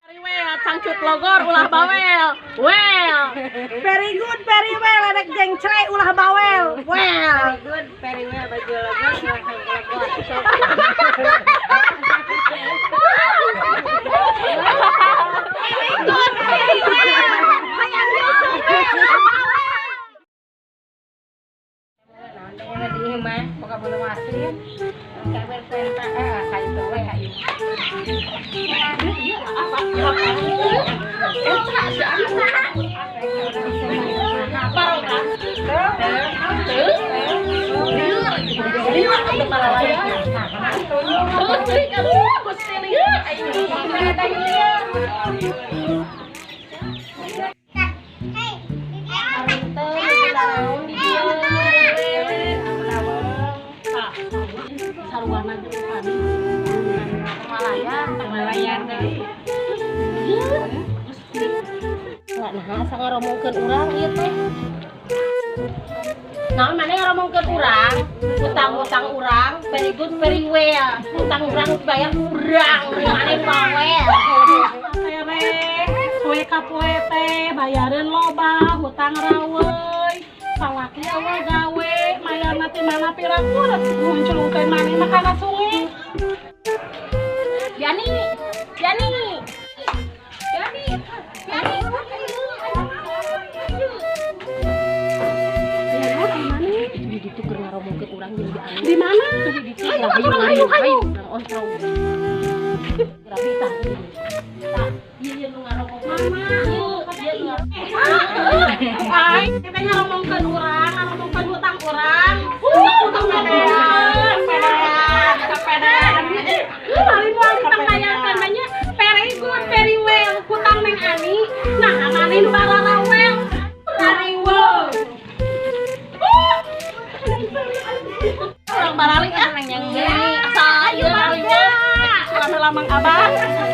Cangcut logor ulah bawel. Well. Very good, very well. Anak jengcre ulah bawel. Well. Very good, very well. Baju logor ulah logor. Very good, very well. Hayang Yusuf. Nah, di mah boga belum asli. Kabar kuenta kayu bae hayu. Apa? Nah, asa ngaromongkeun urang ieu teh. Naon maneh ngaromongkeun urang? Utang-utang urang, very good, very well. Utang urang bayar urang, maneh bawel. Poe ka poe teh bayareun loba, hutang raweuy. Salaki eueuh gawe, mayarna teh mana pira-pira munculkeun maneh mah kana sungi. Yani. Di mana? Hayu. On tahu. Grabe tah. Ieu nu ngaromong mama. Ieu Ay, kita ngomongkeun urang, ngomongkeun hutang urang. Hutang pedean. Lain wae kita bayarkan banyak. Very good, very well. Hutang neng Ani. Nah, maneh nu bararawel. Very well. orang baralik ah nang yang asal aja Suami lamang abang.